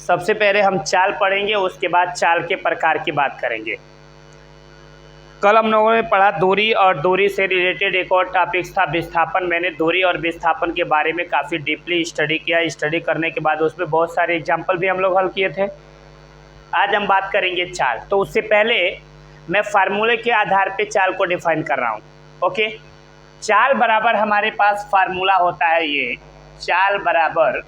सबसे पहले हम चाल पढ़ेंगे, उसके बाद चाल के प्रकार की बात करेंगे। कल हम लोगों ने पढ़ा दूरी, और दूरी से रिलेटेड एक और टॉपिक्स था विस्थापन। मैंने दूरी और विस्थापन के बारे में काफ़ी डीपली स्टडी किया। स्टडी करने के बाद उसमें बहुत सारे एग्जाम्पल भी हम लोग हल किए थे। आज हम बात करेंगे चाल। तो उससे पहले मैं फार्मूले के आधार पे चाल को डिफाइन कर रहा हूँ। ओके, चाल बराबर हमारे पास फार्मूला होता है ये, चाल बराबर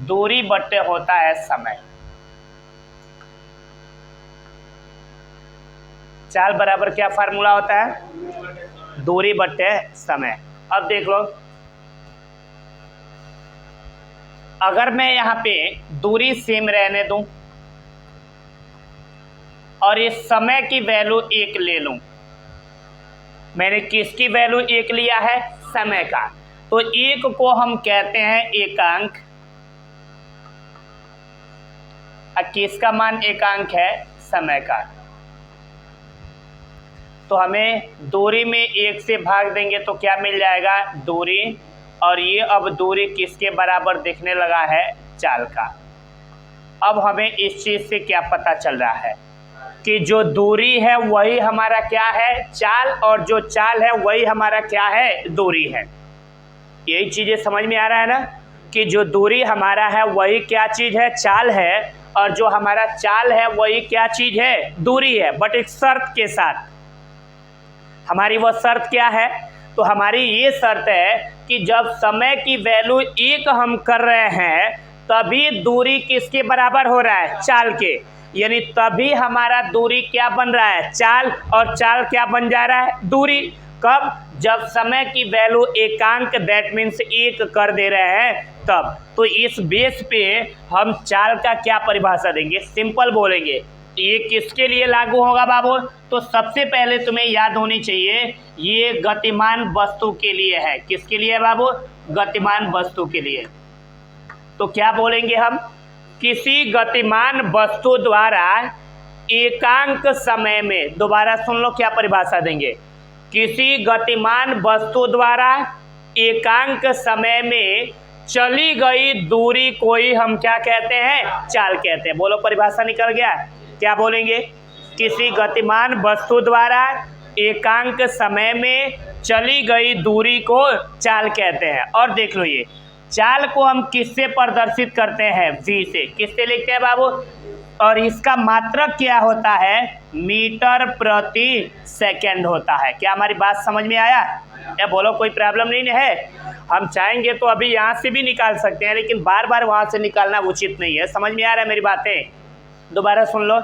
दूरी बट्टे होता है समय। चाल बराबर क्या फार्मूला होता है? दूरी बट्टे समय। अब देख लो, अगर मैं यहाँ पे दूरी सेम रहने दूं और इस समय की वैल्यू 1 ले लूं, मैंने किसकी वैल्यू 1 लिया है? समय का। तो 1 को हम कहते हैं एकांक। किसका मान एकांक है? समय का। तो हमें दूरी में 1 से भाग देंगे तो क्या मिल जाएगा? दूरी। और ये अब दूरी किसके बराबर दिखने लगा है? चाल का। अब हमें इस चीज़ से क्या पता चल रहा है कि जो दूरी है वही हमारा क्या है? चाल, और जो चाल है वही हमारा क्या है? दूरी है। यही चीज़ें समझ में आ रहा है ना, कि जो दूरी हमारा है वही क्या चीज़ है? चाल है, और जो हमारा चाल है वही क्या चीज़ है? दूरी है। बट एक शर्त के साथ। हमारी वह शर्त क्या है? तो हमारी ये शर्त है कि जब समय की वैल्यू 1 हम कर रहे हैं तभी दूरी किसके बराबर हो रहा है? चाल के। यानी तभी हमारा दूरी क्या बन रहा है? चाल। और चाल क्या बन जा रहा है? दूरी। कब? जब समय की वैल्यू एकांक, दैट मीन्स 1 कर दे रहे हैं तब। तो इस बेस पे हम चाल का क्या परिभाषा देंगे? सिंपल बोलेंगे। ये किसके लिए लागू होगा बाबू? तो सबसे पहले तुम्हें याद होनी चाहिए, ये गतिमान वस्तु के लिए है। किसके लिए बाबू? गतिमान वस्तु के लिए। तो क्या बोलेंगे हम? किसी गतिमान वस्तु द्वारा एकांक समय में, दोबारा सुन लो क्या परिभाषा देंगे, किसी गतिमान वस्तु द्वारा एकांक समय में चली गई दूरी को ही हम क्या कहते हैं? चाल कहते हैं। बोलो, परिभाषा निकल गया। क्या बोलेंगे? किसी गतिमान वस्तु द्वारा एकांक समय में चली गई दूरी को चाल कहते हैं। और देख लो, ये चाल को हम किससे प्रदर्शित करते हैं? v से। किससे लिखते हैं बाबू? और इसका मात्रक क्या होता है? मीटर प्रति सेकंड होता है। क्या हमारी बात समझ में आया? या बोलो, कोई प्रॉब्लम नहीं है? हम चाहेंगे तो अभी यहाँ से भी निकाल सकते हैं, लेकिन बार बार वहाँ से निकालना उचित नहीं है। समझ में आ रहा है मेरी बातें? दोबारा सुन लो।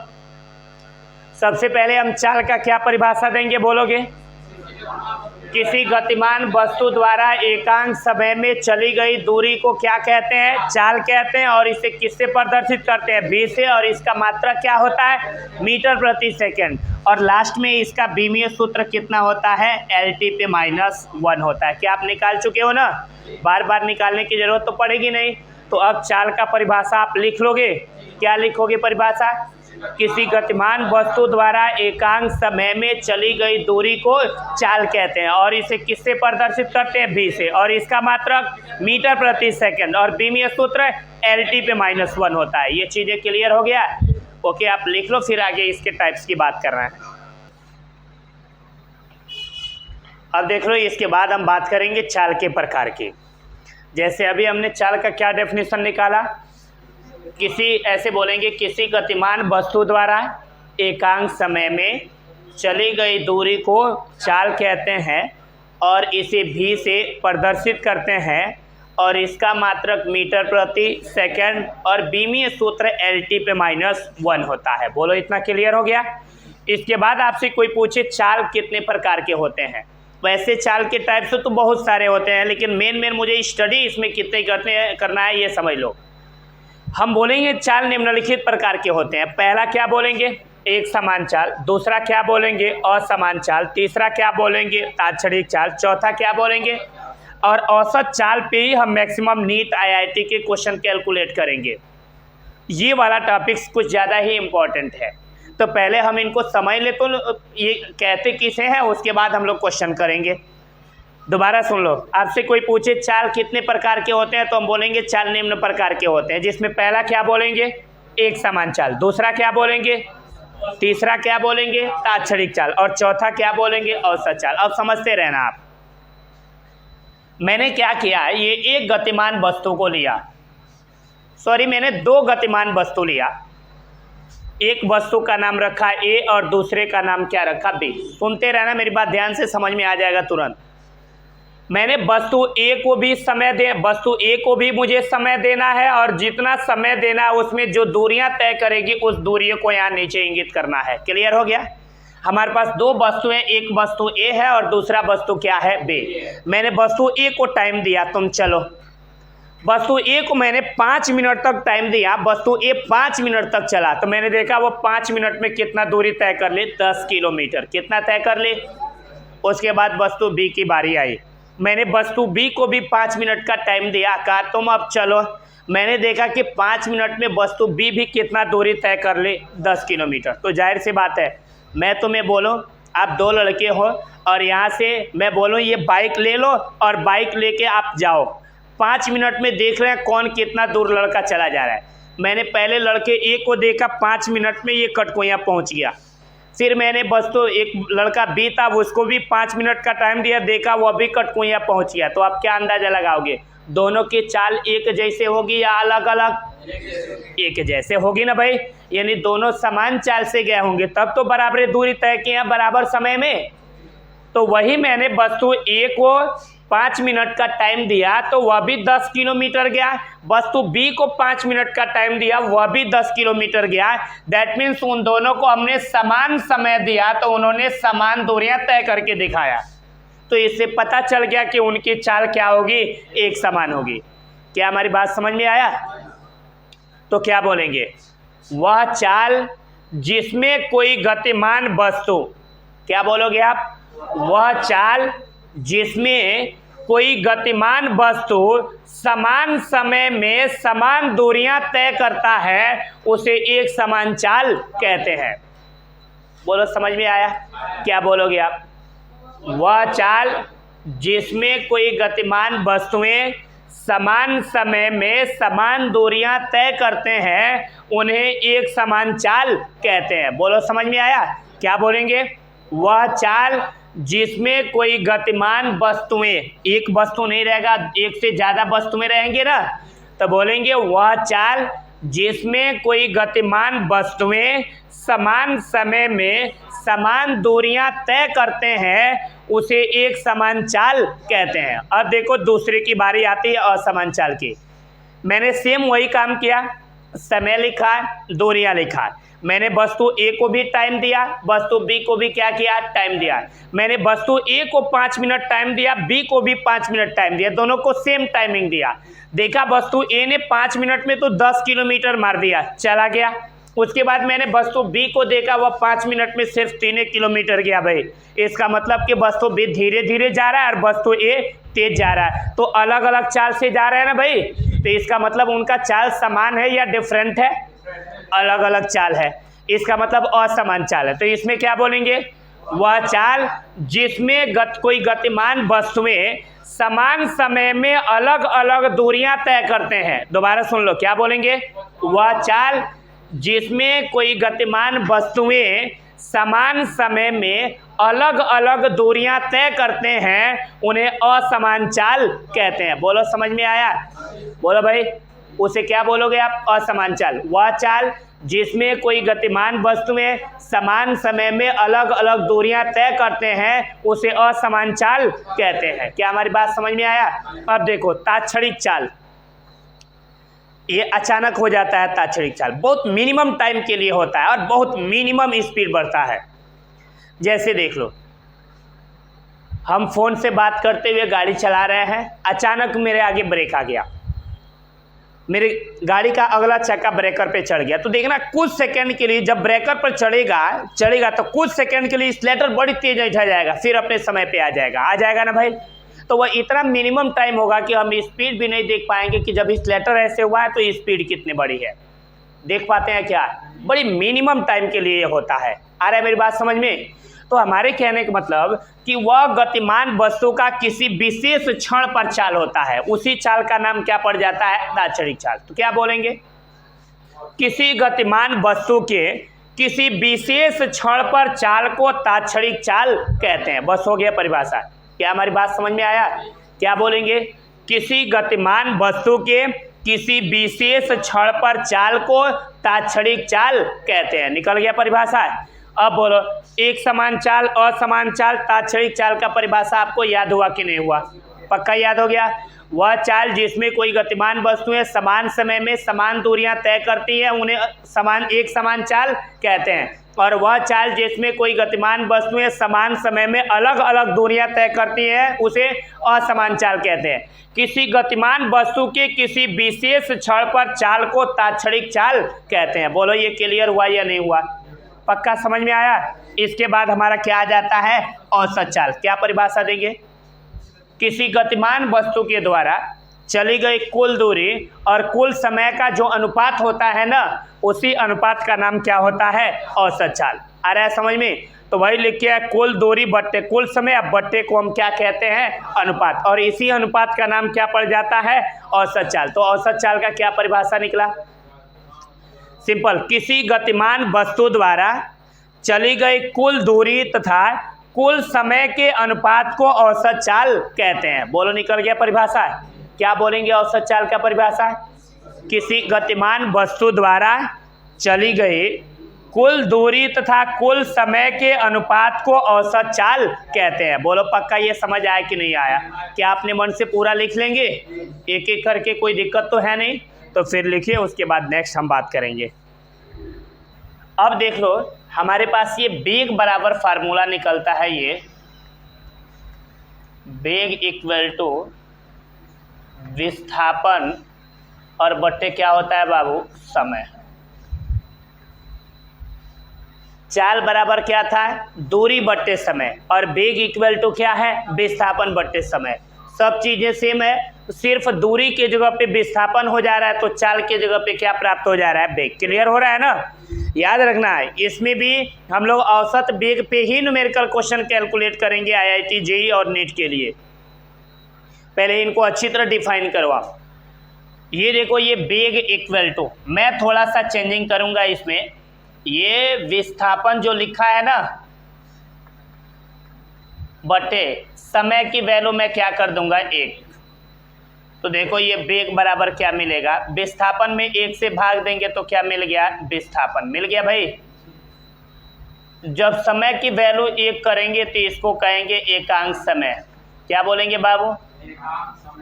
सबसे पहले हम चाल का क्या परिभाषा देंगे? बोलोगे? किसी गतिमान वस्तु द्वारा एकांक समय में चली गई दूरी को क्या कहते हैं? चाल कहते हैं। और इसे किससे प्रदर्शित करते हैं? v से। और इसका मात्रक क्या होता है? मीटर प्रति सेकंड। और लास्ट में इसका बीमीय सूत्र कितना होता है? LT पे -1 होता है। क्या आप निकाल चुके हो ना? बार बार निकालने की जरूरत तो पड़ेगी नहीं। तो अब चाल का परिभाषा आप लिख लोगे। क्या लिखोगे परिभाषा? किसी गतिमान वस्तु द्वारा एकांक समय में चली गई दूरी को चाल कहते हैं। और इसे किससे प्रदर्शित करते हैं? v से। और इसका मात्रक मीटर प्रति सेकंड। और बीमीय सूत्र LT पे -1 होता है। ये चीज़ें क्लियर हो गया? ओके, आप लिख लो, फिर आगे इसके टाइप्स की बात कर रहे हैं। अब देख लो, इसके बाद हम बात करेंगे चाल के प्रकार की। जैसे अभी हमने चाल का क्या डेफिनेशन निकाला, किसी, ऐसे बोलेंगे, किसी गतिमान वस्तु द्वारा एकांक समय में चली गई दूरी को चाल कहते हैं। और इसे v से प्रदर्शित करते हैं। और इसका मात्रक मीटर प्रति सेकंड। और बीमीय सूत्र LT पे -1 होता है। बोलो, इतना क्लियर हो गया? इसके बाद आपसे कोई पूछे चाल कितने प्रकार के होते हैं? वैसे चाल के टाइप्स तो बहुत सारे होते हैं, लेकिन मेन मुझे स्टडी इसमें कितने करना है ये समझ लो। हम बोलेंगे चाल निम्नलिखित प्रकार के होते हैं। पहला क्या बोलेंगे? एक समान चाल। दूसरा क्या बोलेंगे? असमान चाल। तीसरा क्या बोलेंगे? तात्क्षणिक चाल। चौथा क्या बोलेंगे? और औसत चाल पे ही हम मैक्सिमम नीट IIT के क्वेश्चन कैलकुलेट करेंगे। ये वाला टॉपिक्स कुछ ज़्यादा ही इम्पोर्टेंट है, तो पहले हम इनको समझ ले। तो ये कहते किसे हैं, उसके बाद हम लोग क्वेश्चन करेंगे। दोबारा सुन लो, आपसे कोई पूछे चाल कितने प्रकार के होते हैं तो हम बोलेंगे चाल निम्न प्रकार के होते हैं, जिसमें पहला क्या बोलेंगे, एक समान चाल, दूसरा क्या बोलेंगे, तीसरा क्या बोलेंगे, तात्क्षणिक चाल, और चौथा क्या बोलेंगे, औसत चाल। अब समझते रहना आप। मैंने क्या किया, ये एक गतिमान वस्तु को लिया, सॉरी मैंने दो गतिमान वस्तु लिया, एक वस्तु का नाम रखा ए और दूसरे का नाम क्या रखा बी। सुनते रहना, मेरी बात ध्यान से, समझ में आ जाएगा तुरंत। मैंने वस्तु ए को भी वस्तु ए को भी मुझे समय देना है, और जितना समय देना है उसमें जो दूरियां तय करेगी उस दूरी को यहाँ नीचे इंगित करना है। क्लियर हो गया। हमारे पास दो वस्तुएं, एक वस्तु ए है और दूसरा वस्तु क्या है, बी। मैंने वस्तु ए को टाइम दिया, तुम चलो। वस्तु ए को मैंने 5 मिनट तक टाइम दिया, वस्तु ए 5 मिनट तक चला, तो मैंने देखा वो 5 मिनट में कितना दूरी तय कर ले, 10 किलोमीटर। कितना तय कर ले। उसके बाद वस्तु बी की बारी आई, मैंने वस्तु बी को भी 5 मिनट का टाइम दिया, कहा तुम अब चलो। मैंने देखा कि 5 मिनट में वस्तु बी भी कितना दूरी तय कर ले, 10 किलोमीटर। तो जाहिर सी बात है, मैं तुम्हें बोलूं आप दो लड़के हो और यहाँ से मैं बोलूं ये बाइक ले लो और बाइक लेके आप जाओ, 5 मिनट में देख रहे हैं कौन कितना दूर लड़का चला जा रहा है। मैंने पहले लड़के ए को देखा, 5 मिनट में ये कटकोइयाँ पहुँच गया। फिर मैंने वस्तु एक लड़का बी था, उसको भी 5 मिनट का टाइम दिया, देखा वो भी कटकोइयाँ पहुँच गया। तो आप क्या अंदाजा लगाओगे, दोनों की चाल एक जैसे होगी या अलग अलग? एक जैसे होगी ना भाई, यानी दोनों समान चाल से गए होंगे, तब तो बराबर दूरी तय किया बराबर समय में। तो वही मैंने वस्तु ए को 5 मिनट का टाइम दिया तो वह भी 10 किलोमीटर गया, वस्तु बी को 5 मिनट का टाइम दिया, वह भी 10 किलोमीटर गया। दैट मीन्स उन दोनों को हमने समान समय दिया तो उन्होंने समान दूरियां तय करके दिखाया। तो इससे पता चल गया कि उनकी चाल क्या होगी, एक समान होगी। क्या हमारी बात समझ में आया? तो क्या बोलेंगे, वह चाल जिसमें कोई गतिमान वस्तु, क्या बोलोगे आप, वह चाल जिसमें कोई गतिमान वस्तु समान समय में समान दूरियां तय करता है उसे एक समान चाल कहते हैं। बोलो समझ में आया? क्या बोलोगे आप? वह चाल जिसमें कोई गतिमान वस्तुएं समान समय में समान दूरियां तय करते हैं उन्हें एक समान चाल कहते हैं। बोलो समझ में आया? क्या बोलेंगे, वह चाल जिसमें कोई गतिमान वस्तुएं, एक वस्तु नहीं रहेगा, एक से ज़्यादा वस्तुएं रहेंगे ना, तो बोलेंगे वह चाल जिसमें कोई गतिमान वस्तुएं समान समय में समान दूरियां तय करते हैं उसे एक समान चाल कहते हैं। अब देखो दूसरे की बारी आती है असमान चाल की। मैंने सेम वही काम किया, समय लिखा, दूरियां लिखा। मैंने वस्तु ए को भी टाइम दिया, वस्तु बी को भी क्या किया, टाइम दिया। मैंने वस्तु ए को 5 मिनट टाइम दिया, बी को भी 5 मिनट टाइम दिया, दोनों को सेम टाइमिंग दिया। देखा वस्तु ए ने 5 मिनट में तो 10 किलोमीटर मार दिया, चला गया। उसके बाद मैंने वस्तु बी को देखा, वह 5 मिनट में सिर्फ 3 किलोमीटर गया। भाई इसका मतलब कि वस्तु बी धीरे धीरे जा रहा है और वस्तु ए तेज जा रहा है, तो अलग अलग चाल से जा रहे हैं ना भाई। तो इसका मतलब उनका चाल समान है या डिफरेंट है? अलग अलग चाल है, इसका मतलब असमान चाल है। तो इसमें क्या बोलेंगे, वह चाल जिसमें कोई गतिमान वस्तुएं समान समय में अलग अलग दूरियां तय करते हैं। दोबारा सुन लो, क्या बोलेंगे, वह चाल जिसमें कोई गतिमान वस्तुएं समान समय में अलग अलग दूरियां तय करते हैं उन्हें असमान चाल कहते हैं। बोलो समझ में आया? बोलो भाई, उसे क्या बोलोगे आप, असमान चाल। वह चाल जिसमें कोई गतिमान वस्तुएं समान समय में अलग अलग दूरियां तय करते हैं उसे असमान चाल कहते हैं। क्या हमारी बात समझ में आया? अब देखो तात्क्षणिक चाल, ये अचानक हो जाता है। तात्क्षणिक चाल बहुत मिनिमम टाइम के लिए होता है और बहुत मिनिमम स्पीड बढ़ता है। जैसे देख लो, हम फोन से बात करते हुए गाड़ी चला रहे हैं, अचानक मेरे आगे ब्रेक आ गया, मेरी गाड़ी का अगला चक्का ब्रेकर पे चढ़ गया। तो देखना कुछ सेकंड के लिए जब ब्रेकर पर चढ़ेगा तो कुछ सेकंड के लिए स्लेटर बड़ी तेज उठा जाएगा, फिर अपने समय पे आ जाएगा ना भाई। तो वह इतना मिनिमम टाइम होगा कि हम स्पीड भी नहीं देख पाएंगे कि जब स्लेटर ऐसे हुआ है तो स्पीड कितनी बड़ी है। देख पाते हैं क्या? बड़ी मिनिमम टाइम के लिए होता है। आ रहा है मेरी बात समझ में? तो हमारे कहने का मतलब कि वह गतिमान वस्तु का किसी विशेष क्षण पर चाल होता है, उसी चाल का नाम क्या पड़ जाता है? तात्क्षणिक चाल। तो क्या बोलेंगे? किसी गतिमान वस्तु के किसी विशेष क्षण पर चाल को तात्क्षणिक चाल कहते हैं। बस हो गया परिभाषा। क्या हमारी बात समझ में आया? क्या बोलेंगे? किसी गतिमान वस्तु के किसी विशेष क्षण पर चाल को तात्क्षणिक चाल कहते हैं। निकल गया परिभाषा। अब बोलो, एक समान चाल, असमान चाल, तात्क्षणिक चाल का परिभाषा आपको याद हुआ कि नहीं हुआ? पक्का याद हो गया। वह चाल जिसमें कोई गतिमान वस्तुएं समान समय में समान दूरियां तय करती है उन्हें एक समान चाल कहते हैं, और वह चाल जिसमें कोई गतिमान वस्तुएं समान समय में अलग अलग दूरियां तय करती हैं उसे असमान चाल कहते हैं। किसी गतिमान वस्तु के किसी विशेष क्षण पर चाल को तात्क्षणिक चाल कहते हैं। बोलो, ये क्लियर हुआ या नहीं हुआ? पक्का समझ में आया? इसके बाद हमारा क्या आ जाता है? औसत चाल। क्या परिभाषा देंगे? किसी गतिमान वस्तु के द्वारा चली गई कुल दूरी और कुल समय का जो अनुपात होता है ना, उसी अनुपात का नाम क्या होता है? औसत चाल। आ रहा है समझ में? तो वही लिखिए, कुल दूरी बट्टे कुल समय, अब बट्टे को हम क्या कहते हैं? अनुपात, और इसी अनुपात का नाम क्या पड़ जाता है? औसत चाल। तो औसत चाल का क्या परिभाषा निकला? सिंपल, किसी गतिमान वस्तु द्वारा चली गई कुल दूरी तथा कुल समय के अनुपात को औसत चाल कहते हैं। बोलो, निकल गया परिभाषा। क्या बोलेंगे औसत चाल का परिभाषा? किसी गतिमान वस्तु द्वारा चली गई कुल दूरी तथा कुल समय के अनुपात को औसत चाल कहते हैं। बोलो, पक्का ये समझ आया कि नहीं आया? क्या आपने मन से पूरा लिख लेंगे एक एक करके? कोई दिक्कत तो है नहीं? तो फिर लिखिए, उसके बाद नेक्स्ट हम बात करेंगे। अब देख लो, हमारे पास ये बेग बराबर फार्मूला निकलता है। ये बेग इक्वल टू विस्थापन और बट्टे क्या होता है बाबू? समय। चाल बराबर क्या था? दूरी बट्टे समय, और बेग इक्वल टू क्या है? विस्थापन बट्टे समय। सब चीजें सेम है, सिर्फ दूरी के जगह पे विस्थापन हो जा रहा है, तो चाल के जगह पे क्या प्राप्त हो जा रहा है? बेग। क्लियर हो रहा है ना? याद रखना है, इसमें भी हम लोग औसत बेग पे ही न्यूमेरिकल क्वेश्चन कैलकुलेट करेंगे IIT JEE और नीट के लिए। पहले इनको अच्छी तरह डिफाइन करवाओ। ये देखो, ये बेग इक्वल टू, मैं थोड़ा सा चेंजिंग करूंगा इसमें। ये विस्थापन जो लिखा है ना, बटे समय की वैल्यू मैं क्या कर दूंगा? 1। तो देखो, ये बेग बराबर क्या मिलेगा? विस्थापन में 1 से भाग देंगे तो क्या मिल गया? विस्थापन मिल गया भाई। जब समय की वैल्यू 1 करेंगे तो इसको कहेंगे एकांक समय। क्या बोलेंगे बाबू?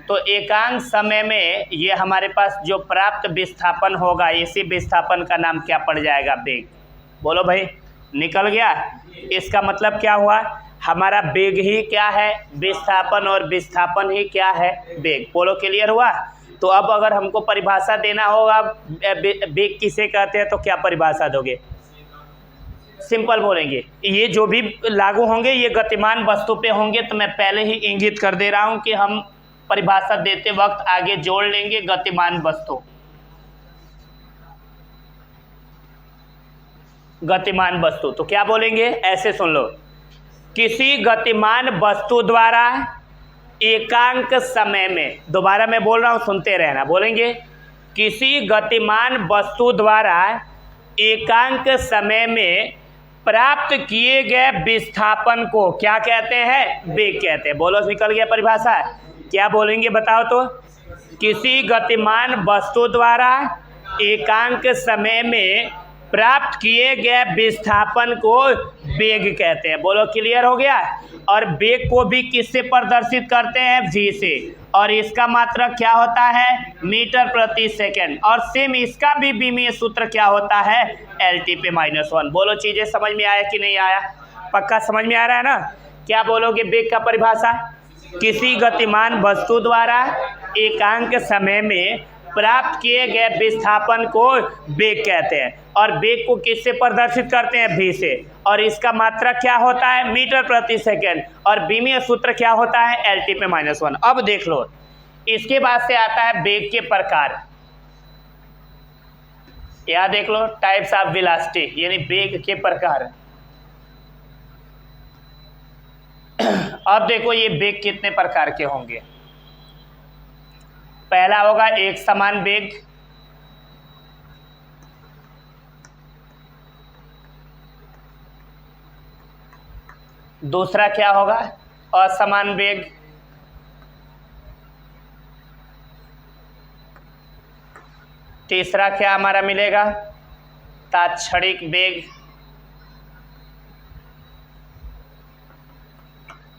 तो एकांक समय में ये हमारे पास जो प्राप्त विस्थापन होगा, इसी विस्थापन का नाम क्या पड़ जाएगा? बेग। बोलो भाई, निकल गया? इसका मतलब क्या हुआ? हमारा बेग ही क्या है? विस्थापन, और विस्थापन ही क्या है? बेग। बोलो, क्लियर हुआ? तो अब अगर हमको परिभाषा देना होगा बेग किसे कहते हैं, तो क्या परिभाषा दोगे? सिंपल बोलेंगे। ये जो भी लागू होंगे ये गतिमान वस्तु पे होंगे, तो मैं पहले ही इंगित कर दे रहा हूं कि हम परिभाषा देते वक्त आगे जोड़ लेंगे गतिमान वस्तु। गतिमान वस्तु तो क्या बोलेंगे? ऐसे सुन लो, किसी गतिमान वस्तु द्वारा एकांक समय में, दोबारा मैं बोल रहा हूं, सुनते रहना, बोलेंगे किसी गतिमान वस्तु द्वारा एकांक समय में प्राप्त किए गए विस्थापन को क्या कहते हैं? बेग कहते हैं। बोलो, निकल गया परिभाषा। क्या बोलेंगे बताओ तो? किसी गतिमान वस्तु द्वारा एकांक समय में प्राप्त किए गए विस्थापन को बेग कहते हैं। बोलो, क्लियर हो गया? और बेग को भी किससे प्रदर्शित करते हैं? v से, और इसका मात्रक क्या होता है? मीटर प्रति सेकंड, और सेम इसका भी विमीय सूत्र क्या होता है? LT पे -1। बोलो, चीजें समझ में आया कि नहीं आया? पक्का समझ में आ रहा है ना? क्या बोलोगे बेग का परिभाषा? किसी गतिमान वस्तु द्वारा एकांक समय में प्राप्त किए गए विस्थापन को बेग कहते हैं, और बेग को किससे प्रदर्शित करते हैं? v से, और इसका मात्रक क्या होता है? मीटर प्रति सेकंड, और विमीय सूत्र क्या होता है? LT पे -1। अब देख लो, इसके बाद से आता है बेग के प्रकार। यह देख लो, टाइप्स ऑफ वेलोसिटी, यानी बेग के प्रकार। अब देखो ये वेग कितने प्रकार के होंगे। पहला होगा एक समान वेग, दूसरा क्या होगा असमान वेग, तीसरा क्या हमारा मिलेगा तात्क्षणिक वेग,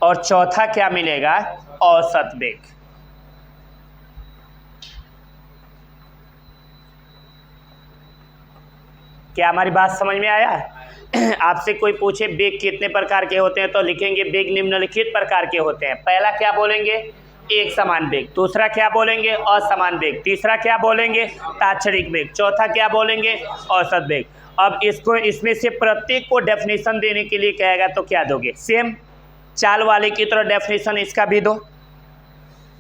और चौथा क्या मिलेगा औसत वेग। क्या हमारी बात समझ में आया? आपसे कोई पूछे वेग कितने प्रकार के होते हैं तो लिखेंगे वेग निम्नलिखित प्रकार के होते हैं। पहला क्या बोलेंगे एक समान वेग, दूसरा क्या बोलेंगे असमान वेग, तीसरा क्या बोलेंगे तात्क्षणिक वेग, चौथा क्या बोलेंगे औसत वेग। अब इसको इसमें से प्रत्येक को डेफिनेशन देने के लिए कहेगा तो क्या दोगे? सेम चाल वाले की तरह डेफिनेशन इसका भी दो।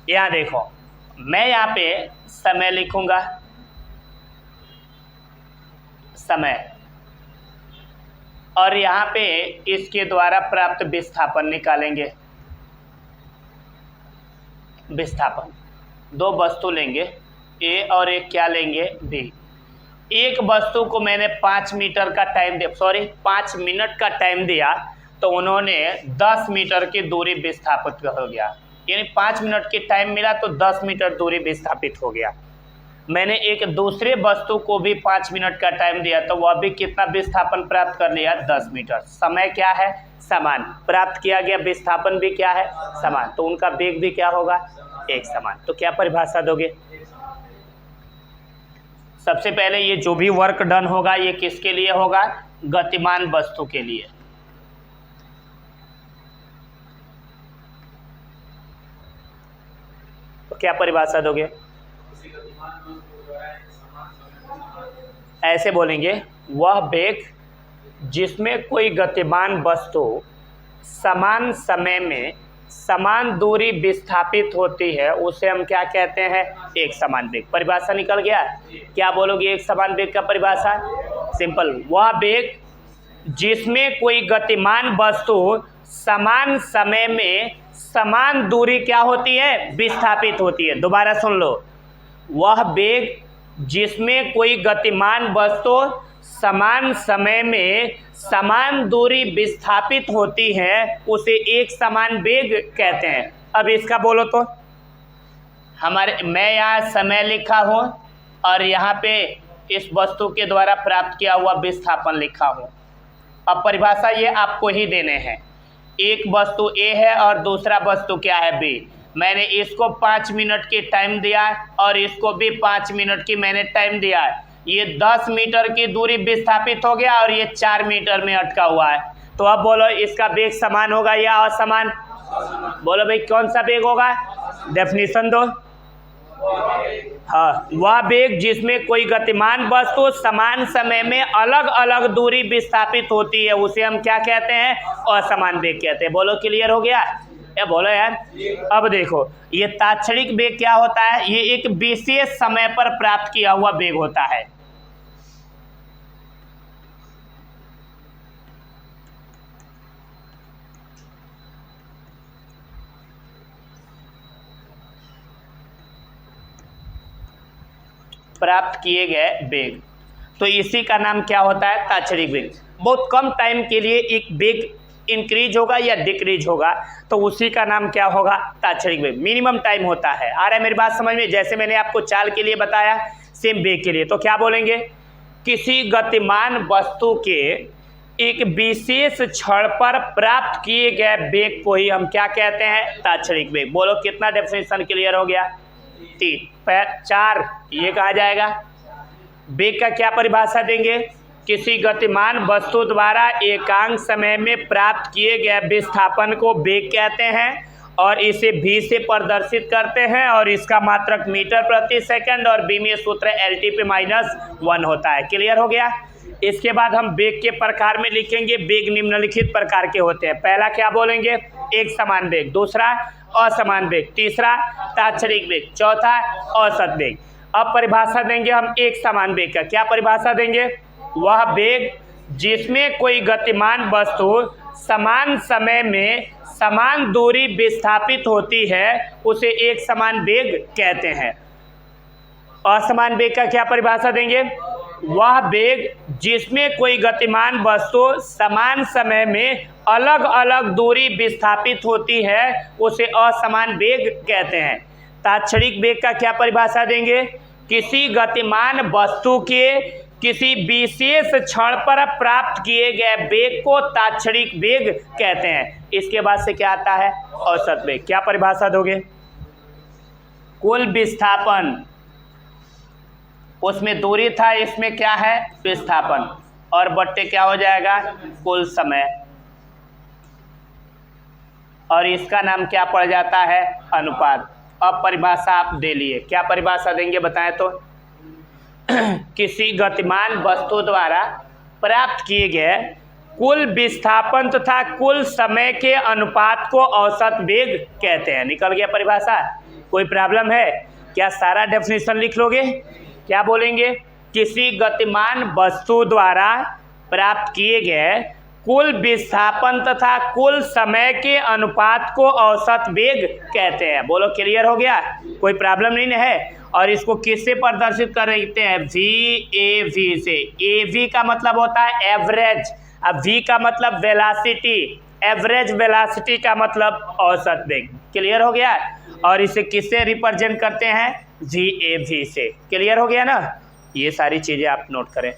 यहाँ देखो मैं यहाँ पे समय लिखूंगा, समय, और यहाँ पे इसके द्वारा प्राप्त विस्थापन निकालेंगे। विस्थापन दो वस्तु लेंगे ए और एक क्या लेंगे बी। एक वस्तु को मैंने 5 मीटर का टाइम दिया, 5 मिनट का टाइम दिया तो उन्होंने 10 मीटर की दूरी विस्थापित हो गया, यानी 5 मिनट की टाइम मिला तो 10 मीटर दूरी विस्थापित हो गया। मैंने एक दूसरे वस्तु को भी 5 मिनट का टाइम दिया तो वह भी कितना विस्थापन प्राप्त कर लिया 10 मीटर। समय क्या है समान, प्राप्त किया गया विस्थापन भी क्या है समान, तो उनका वेग भी क्या होगा एक समान। तो क्या परिभाषा दोगे? सबसे पहले ये जो भी वर्क डन होगा ये किसके लिए होगा? गतिमान वस्तु के लिए। तो क्या परिभाषा दोगे? ऐसे बोलेंगे वह वेग जिसमें कोई गतिमान वस्तु समान समय में समान दूरी विस्थापित होती है उसे हम क्या कहते हैं एक समान वेग। परिभाषा निकल गया? क्या बोलोगे एक समान वेग का परिभाषा? सिंपल, वह वेग जिसमें कोई गतिमान वस्तु समान समय में समान दूरी क्या होती है विस्थापित होती है। दोबारा सुन लो, वह वेग जिसमें कोई गतिमान वस्तु समान समय में समान दूरी विस्थापित होती है उसे एक समान वेग कहते हैं। अब इसका बोलो तो मैं यहाँ समय लिखा हूँ और यहाँ पे इस वस्तु के द्वारा प्राप्त किया हुआ विस्थापन लिखा हूँ। अब परिभाषा ये आपको ही देने हैं। एक वस्तु ए है और दूसरा वस्तु क्या है बी। मैंने इसको 5 मिनट की टाइम दिया और इसको भी 5 मिनट की मैंने टाइम दिया। ये 10 मीटर की दूरी विस्थापित हो गया और ये 4 मीटर में अटका हुआ है। तो अब बोलो इसका वेग समान होगा या असमान? बोलो भाई कौन सा वेग होगा? डेफिनेशन दो। हाँ, वह वेग जिसमें कोई गतिमान वस्तु समान समय में अलग अलग दूरी विस्थापित होती है उसे हम क्या कहते हैं? असमान वेग कहते हैं। बोलो क्लियर हो गया? या बोलो यार। अब देखो ये तात्क्षणिक वेग क्या होता है? ये एक विशेष समय पर प्राप्त किया हुआ वेग होता है। प्राप्त किए गए वेग, तो इसी का नाम क्या होता है? तात्क्षणिक वेग। बहुत कम टाइम के लिए एक वेग इंक्रीज होगा या डिक्रीज होगा तो उसी का नाम क्या होगा? तात्क्षणिक वेग। मिनिमम टाइम होता है। आ रहा है मेरी बात समझ में? जैसे मैंने आपको चाल के लिए बताया सेम वेग के लिए। तो क्या बोलेंगे? किसी गतिमान वस्तु के एक विशेष क्षण पर प्राप्त किए गए वेग को ही हम क्या कहते हैं? तात्क्षणिक वेग। बोलो कितना डेफिनेशन क्लियर हो गया? 3 4 ये कहा जाएगा। वेग का क्या परिभाषा देंगे? किसी गतिमान वस्तु द्वारा एकांक समय में प्राप्त किए गए विस्थापन को वेग कहते हैं और इसे v से प्रदर्शित करते हैं और इसका मात्रक मीटर प्रति सेकंड और b में सूत्र LT/-1 होता है। क्लियर हो गया? इसके बाद हम वेग के प्रकार में लिखेंगे। वेग निम्नलिखित प्रकार के होते हैं। पहला क्या बोलेंगे? एक समान वेग, दूसरा असमान वेग, तीसरा तात्क्षणिक वेग, चौथा औसत वेग। अब परिभाषा देंगे हम एक समान वेग का। क्या परिभाषा देंगे? वह वेग जिसमें कोई गतिमान वस्तु समान समय में समान दूरी विस्थापित होती है उसे एक समान वेग कहते हैं। असमान वेग का क्या परिभाषा देंगे? वह वेग जिसमें कोई गतिमान वस्तु समान समय में अलग अलग दूरी विस्थापित होती है उसे असमान वेग कहते हैं। तात्क्षणिक वेग का क्या परिभाषा देंगे? किसी गतिमान वस्तु के किसी विशेष क्षण पर प्राप्त किए गए वेग को तात्क्षणिक वेग कहते हैं। इसके बाद से क्या आता है? औसत वेग। क्या परिभाषा दोगे? कुल विस्थापन, उसमें दूरी था, इसमें क्या है? विस्थापन, और बट्टे क्या हो जाएगा? कुल समय, और इसका नाम क्या पड़ जाता है? अनुपात। अब परिभाषा आप दे लिए, क्या परिभाषा देंगे बताएं तो? किसी गतिमान वस्तु द्वारा प्राप्त किए गए कुल विस्थापन तथा कुल समय के अनुपात को औसत वेग कहते हैं। निकल गया परिभाषा? कोई प्रॉब्लम है क्या? सारा डेफिनेशन लिख लोगे? क्या बोलेंगे? किसी गतिमान वस्तु द्वारा प्राप्त किए गए कुल विस्थापन तथा कुल समय के अनुपात को औसत वेग कहते हैं। बोलो, क्लियर हो गया? कोई प्रॉब्लम नहीं है? और इसको किससे प्रदर्शित कर रहे हैं? VAV से। AV का मतलब होता है एवरेज, अब V का मतलब वेलासिटी, एवरेज वेलासिटी का मतलब औसत वेग। क्लियर हो गया? और इसे किससे रिप्रेजेंट करते हैं? VAV से। क्लियर हो गया ना? ये सारी चीज़ें आप नोट करें।